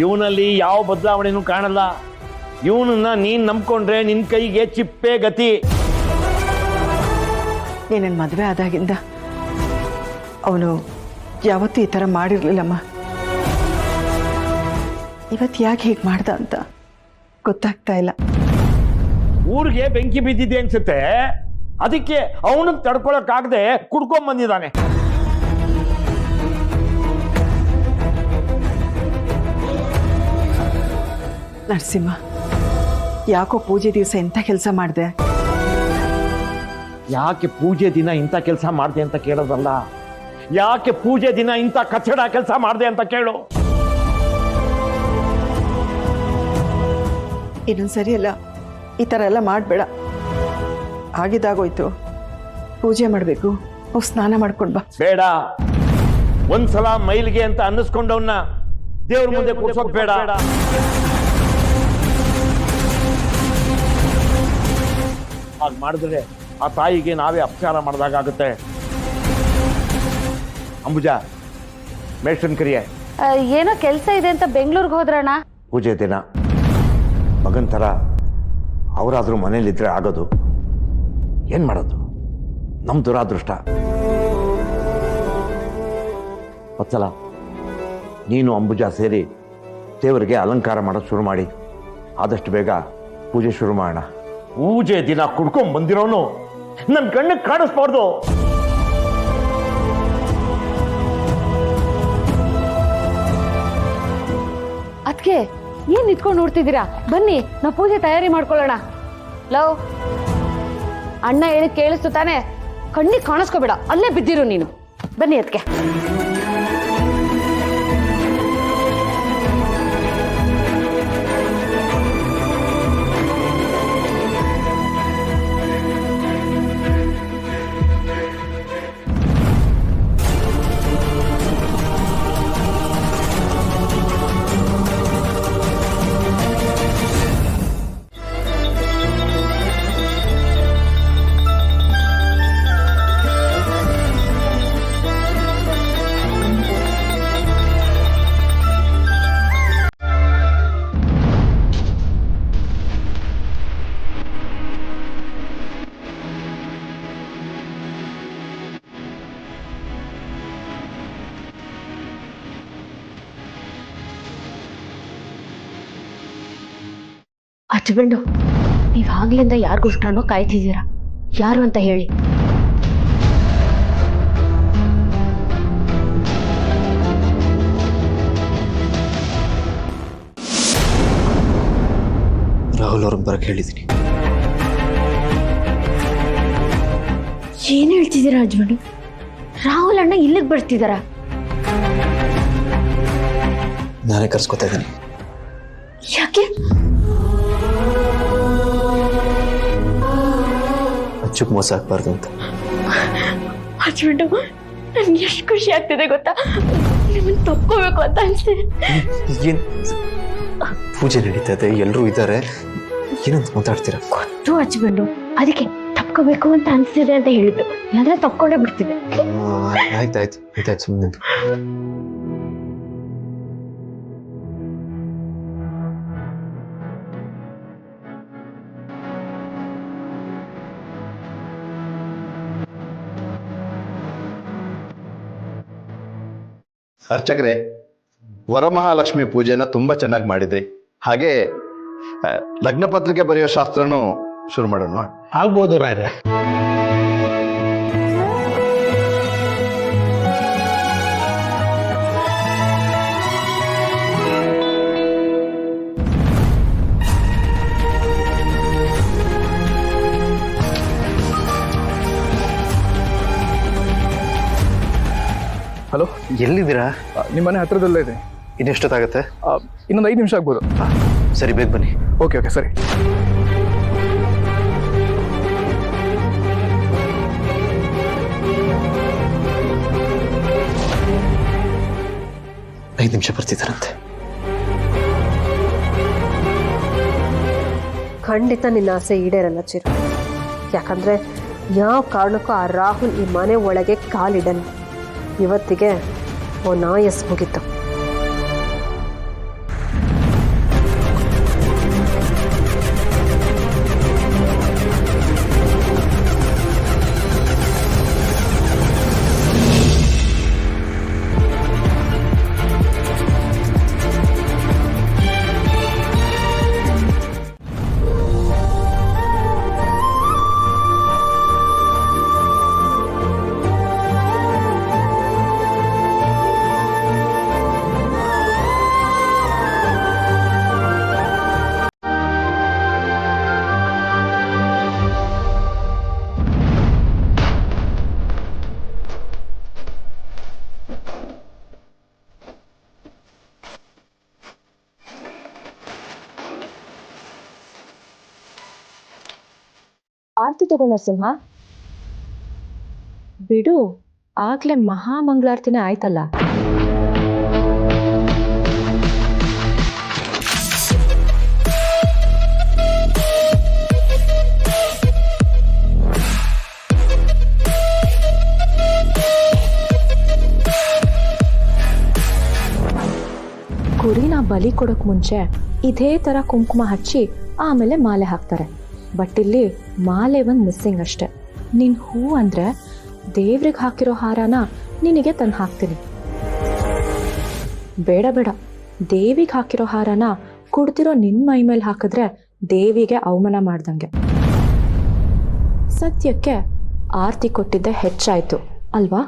ಇವನಲ್ಲಿ ಯಾವ ಬದಲಾವಣೆನೂ ಕಾಣಲ್ಲ. ಇವನನ್ನ ನೀನ್ ನಂಬ್ಕೊಂಡ್ರೆ ನಿನ್ ಕೈಗೆ ಚಿಪ್ಪೆ ಗತಿ. ನೀನೇನು ಮದುವೆ ಆದಾಗಿಂದ ಅವನು ಯಾವತ್ತೂ ಈ ಥರ ಮಾಡಿರಲಿಲ್ಲಮ್ಮ. ಇವತ್ತು ಯಾಕೆ ಹೀಗೆ ಮಾಡ್ದ ಅಂತ ಗೊತ್ತಾಗ್ತಾ ಇಲ್ಲ. ಊರಿಗೆ ಬೆಂಕಿ ಬಿದ್ದಿದೆ ಅನ್ಸುತ್ತೆ, ಅದಕ್ಕೆ ಅವನು ತಡ್ಕೊಳಕ್ಕಾಗದೆ ಕುಡ್ಕೊಂಡ್ ಬಂದಿದ್ದಾನೆ. ನರಸಿಂಹ, ಯಾಕೋ ಪೂಜೆ ದಿವಸ ಎಂಥ ಕೆಲಸ ಮಾಡಿದೆ? ಯಾಕೆ ಪೂಜೆ ದಿನ ಇಂಥ ಕೆಲಸ ಮಾಡಿದೆ ಅಂತ ಕೇಳೋದಲ್ಲ, ಯಾಕೆ ಪೂಜೆ ದಿನ ಇಂಥ ಕಚ್ಚಡ ಕೆಲಸ ಮಾಡಿದೆ ಅಂತ ಕೇಳು. ಇನ್ನೊಂದು ಸರಿ ಅಲ್ಲ, ಈ ಥರ ಎಲ್ಲ ಮಾಡಬೇಡ. ಆಗಿದ್ದಾಗೋಯ್ತು, ಪೂಜೆ ಮಾಡಬೇಕು, ಹೋಗಿ ಸ್ನಾನ ಮಾಡ್ಕೊಂಡು ಬಾ. ಬೇಡ, ಒಂದ್ಸಲ ಮೈಲಿಗೆ ಅಂತ ಅನ್ನಿಸ್ಕೊಂಡವನ್ನ ದೇವ್ರ ಮುಂದೆ ಕೂರ್ಸೋದ್ ಬೇಡ. ಹಾಗೆ ಮಾಡಿದ್ರೆ ಆ ತಾಯಿಗೆ ನಾವೇ ಅಪಚಾರ ಮಾಡಿದಾಗುತ್ತೆ. ಅಂಬುಜಾ, ಮೇಷ್ಟ್ರನ್ ಕರಿಯೆ. ಏನೋ ಕೆಲಸ ಇದೆ ಅಂತ ಬೆಂಗಳೂರಿಗೆ ಹೋದ್ರಣ್ಣ. ಪೂಜೆ ದಿನ ಮಗನ್ ಥರ ಅವರಾದ್ರೂ ಮನೇಲಿದ್ರೆ ಆಗೋದು, ಏನ್ ಮಾಡೋದು? ನಮ್ಮ ದುರಾದೃಷ್ಟ. ವತ್ಸಲ, ನೀನು ಅಂಬುಜಾ ಸೇರಿ ದೇವರಿಗೆ ಅಲಂಕಾರ ಮಾಡೋದು ಶುರು ಮಾಡಿ. ಆದಷ್ಟು ಬೇಗ ಪೂಜೆ ಶುರು ಮಾಡೋಣ. ಪೂಜೆ ದಿನ ಕುಡ್ಕೊಂಡ್ ಬಂದಿರೋನು ನನ್ನ ಕಣ್ಣಿಗೆ ಕಾಣಿಸ್ಬಾರ್ದು. ಅದಕ್ಕೆ ಏನ್ ನಿಂತ್ಕೊಂಡು ನೋಡ್ತಿದ್ದೀರಾ? ಬನ್ನಿ, ನಾವು ಪೂಜೆ ತಯಾರಿ ಮಾಡ್ಕೊಳ್ಳೋಣ. ಲವ್, ಅಣ್ಣ ಹೇಳಿ ಕೇಳಿಸ್ತು ತಾನೆ? ಕಣ್ಣಿಗೆ ಕಾಣಿಸ್ಕೋಬೇಡ, ಅಲ್ಲೇ ಬಿದ್ದಿರು ನೀನು. ಬನ್ನಿ ಅದಕ್ಕೆ. ಹಚ್ಬಂಡು, ನೀವು ಆಗ್ಲಿಂದ ಯಾರಿಗೋಸ್ಕರನೋ ಕಾಯ್ತಿದ್ದೀರಾ? ಯಾರು ಅಂತ ಹೇಳಿ. ರಾಹುಲ್ ಅವ್ರನ್ನ ಬರಕ್ಕೆ ಹೇಳಿದ್ದೀನಿ. ಏನ್ ಹೇಳ್ತಿದ್ದೀರಾ ಹಚ್ಬಂಡು? ರಾಹುಲ್ ಅಣ್ಣ ಇಲ್ಲಿಗೆ ಬರ್ತಿದಾರ? ನಾನೇ ಕರ್ಸ್ಕೊತಾ ಇದ್ದೀನಿ. ಯಾಕೆ? ಅಚ್ಚುಕ್ ಮೋಸ ಆಗ್ಬಾರ್ದು ಅಂತ. ಹಚ್ಬಿಟ್ಟು ನನ್ಗೆ ಎಷ್ಟು ಖುಷಿ ಆಗ್ತಿದೆ ಗೊತ್ತಾ? ನಿಮ್ಮನ್ನ ತಪ್ಕೋಬೇಕು ಅಂತ ಅನ್ಸ್ತಿದೆ. ಏನ್ ಪೂಜೆ ನಡೀತಾ ಇದೆ, ಎಲ್ಲರೂ ಇದ್ದಾರೆ, ಏನಂತ ಮಾತಾಡ್ತೀರಾ? ಗೊತ್ತು ಹಚ್ಬಿಟ್ಟು, ಅದಕ್ಕೆ ತಪ್ಕೋಬೇಕು ಅಂತ ಅನ್ಸ್ತಿದೆ ಅಂತ ಹೇಳಿದ್ದು. ಇಲ್ಲಾಂದ್ರೆ ತಪ್ಕೊಂಡೇ ಬಿಡ್ತಿದೆ. ಆಯ್ತಾಯ್ತು ಸುಮ್ಮನೆ. ಅರ್ಚಕರೇ, ವರಮಹಾಲಕ್ಷ್ಮಿ ಪೂಜೆನ ತುಂಬಾ ಚೆನ್ನಾಗಿ ಮಾಡಿದ್ರಿ. ಹಾಗೆ ಲಗ್ನ ಪತ್ರಿಕೆ ಬರೆಯೋ ಶಾಸ್ತ್ರನೂ ಶುರು ಮಾಡೋಣ. ಆಗ್ಬೋದು ರಾಯ್ರೆ. ಹಲೋ, ಎಲ್ಲಿದ್ದೀರಾ? ನಿಮ್ಮ ಮನೆ ಹತ್ರದಲ್ಲೇ ಇದೆ. ಇನ್ನೆಷ್ಟೊತ್ತಾಗತ್ತೆ? ಇನ್ನೊಂದು 5 ನಿಮಿಷ ಆಗ್ಬೋದು. ಸರಿ, ಬೇಗ ಬನ್ನಿ. ಓಕೆ ಸರಿ. ಐದು ನಿಮಿಷ ಬರ್ತಿದ್ದಾರಂತೆ. ಖಂಡಿತ ನಿನ್ನ ಆಸೆ ಈಡೇರಲ್ಲ ಚಿರು. ಯಾಕಂದ್ರೆ ಯಾವ ಕಾರಣಕ್ಕೂ ಆ ರಾಹುಲ್ ಈ ಮನೆ ಒಳಗೆ ಕಾಲಿಡಲ್ಲ. ಇವತ್ತಿಗೆ ಅವನ ಆಯಸ್ ಮುಗಿತು. ತಗೋ ನರಸಿಂಹ. ಬಿಡು, ಆಗ್ಲೇ ಮಹಾಮಂಗಳಾರತಿನೇ ಆಯ್ತಲ್ಲ. ಕುರಿನ ಬಲಿ ಕೊಡೋಕ್ ಮುಂಚೆ ಇದೇ ತರ ಕುಂಕುಮ ಹಚ್ಚಿ ಆಮೇಲೆ ಮಾಲೆ ಹಾಕ್ತಾರೆ. ಬಟ್ ಇಲ್ಲಿ ಮಾಲೆ ಒಂದು ಮಿಸ್ಸಿಂಗ್ ಅಷ್ಟೆ. ನೀನ್ ಹೂ ಅಂದ್ರೆ ದೇವ್ರಿಗೆ ಹಾಕಿರೋ ಹಾರನ ನಿನಗೆ ತಂದು ಹಾಕ್ತೀನಿ. ಬೇಡ ಬೇಡ, ದೇವಿಗೆ ಹಾಕಿರೋ ಹಾರನ ಕುಡ್ತಿರೋ ನಿನ್ ಮೈ ಮೇಲೆ ಹಾಕಿದ್ರೆ ದೇವಿಗೆ ಅವಮಾನ ಮಾಡ್ದಂಗೆ. ಸದ್ಯಕ್ಕೆ ಆರತಿ ಕೊಟ್ಟಿದ್ದೆ ಹೆಚ್ಚಾಯ್ತು ಅಲ್ವಾ?